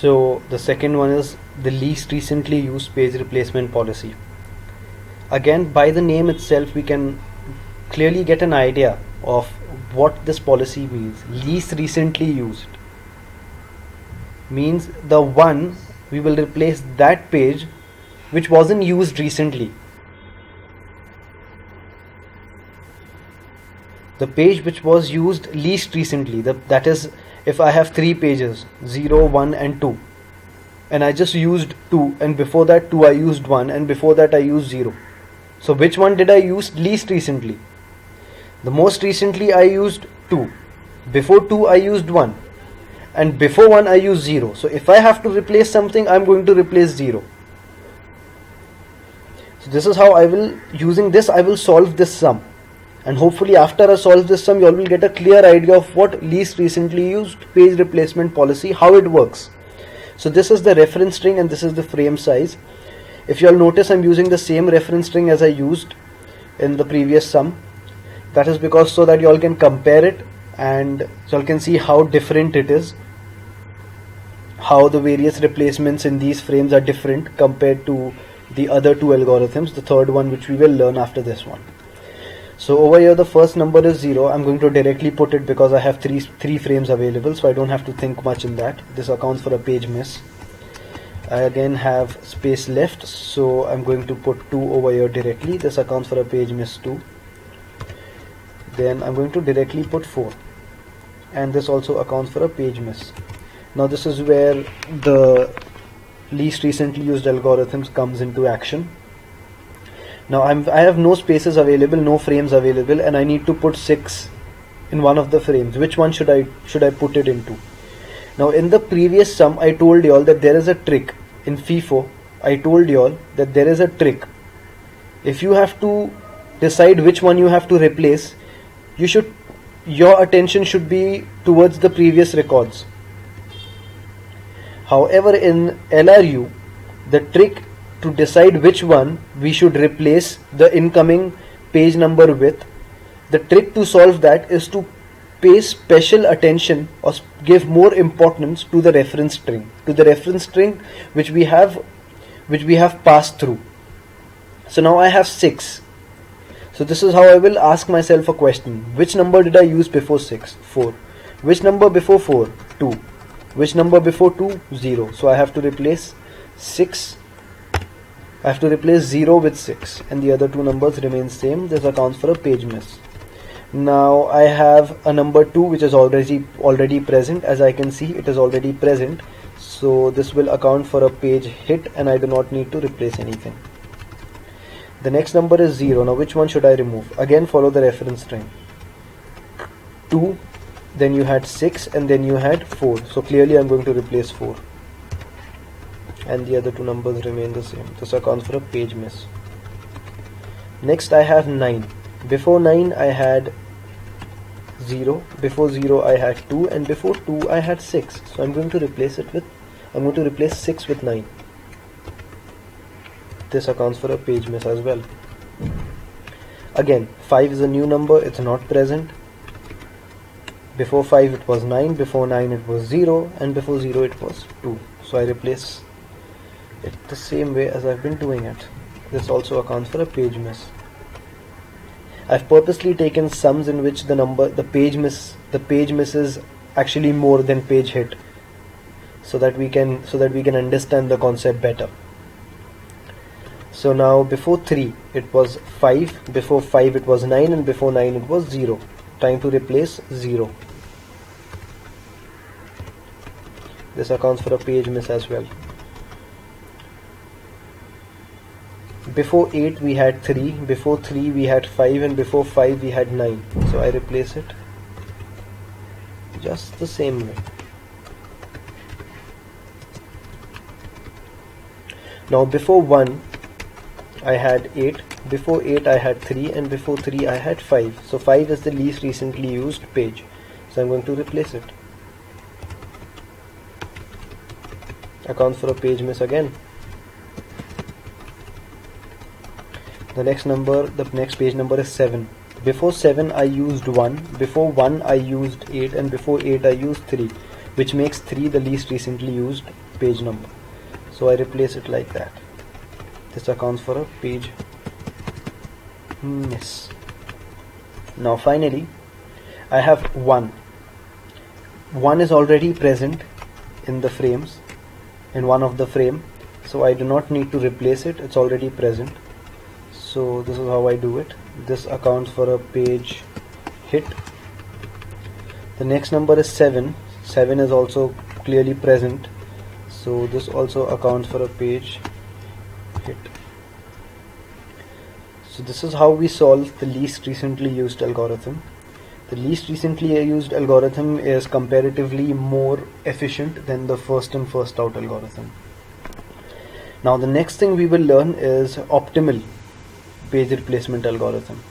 So the second one is the least recently used page replacement policy. Again, by the name itself, we can clearly get an idea of what this policy means. Least recently used means the one we will replace that page which wasn't used recently. The page which was used least recently, that is, if I have 3 pages 0, 1 and 2, and I just used 2, and before that 2 I used 1, and before that I used 0. So which one did I use least recently? The most recently I used 2, before 2 I used 1, and before 1 I used 0. So if I have to replace something, I'm going to replace 0. So this is how I will, using this I will solve this sum, and hopefully after I solve this sum you all will get a clear idea of what least recently used page replacement policy, how it works. So this is the reference string and this is the frame size. If you all notice, I'm using the same reference string as I used in the previous sum. That is because so that you all can compare it and you all can see how different it is, how the various replacements in these frames are different compared to the other two algorithms, the third one which we will learn after this one. So over here the first number is 0. I'm going to directly put it because I have three frames available, so I don't have to think much in that. This accounts for a page miss. I again have space left, so I'm going to put 2 over here directly. This accounts for a page miss 2. Then I'm going to directly put 4, and this also accounts for a page miss. Now this is where the least recently used algorithms comes into action. Now I have no spaces available, no frames available, and I need to put 6 in one of the frames. Which one should I put it into? Now in the previous sum I told you all that there is a trick. In FIFO I told you all that there is a trick. If you have to decide which one you have to replace, your attention should be towards the previous records. However, in LRU, the trick to decide which one we should replace the incoming page number with, the trick to solve that is to pay special attention or give more importance to the reference string, which we have passed through. So now I have 6. So this is how I will ask myself a question. Which number did I use before 6? 4. Which number before 4? 2. Which number before 2? 0. So I have to replace 6. I have to replace 0 with 6, and the other two numbers remain same. This accounts for a page miss. Now I have a number 2 which is already present. As I can see, it is already present. So this will account for a page hit, and I do not need to replace anything. The next number is 0. Now which one should I remove? Again follow the reference string. 2, then you had 6, and then you had 4. So clearly I'm going to replace 4. And the other two numbers remain the same. This accounts for a page miss. Next I have 9. Before 9 I had 0. Before 0 I had 2, and before 2 I had 6. So I'm going to replace 6 with 9. This accounts for a page miss as well. Again, 5 is a new number, it's not present. Before 5 it was 9, before 9 it was 0, and before 0 it was 2. So I replace it the same way as I've been doing it. This also accounts for a page miss. I've purposely taken sums in which the page miss is actually more than page hit, so that we can understand the concept better. So now before 3 it was 5, before 5 it was 9, and before 9 it was 0. Time to replace 0. This accounts for a page miss as well. Before 8 we had 3, before 3 we had 5, and before 5 we had 9. So I replace it just the same way. Now before 1 I had 8, before 8 I had 3, and before 3 I had 5. So 5 is the least recently used page. So I'm going to replace it. Accounts for a page miss again. The next page number is 7. Before 7 I used 1, before 1 I used 8, and before 8 I used 3, which makes 3 the least recently used page number. So I replace it like that. This accounts for a page miss. Now finally I have 1. 1 is already present in the frames, in one of the frame, so I do not need to replace it, it's already present. So this is how I do it. This accounts for a page hit. The next number is 7. 7 is also clearly present, so this also accounts for a page hit. So this is how we solve the least recently used algorithm. The least recently used algorithm is comparatively more efficient than the first in first out algorithm. Now the next thing we will learn is optimal page replacement algorithm.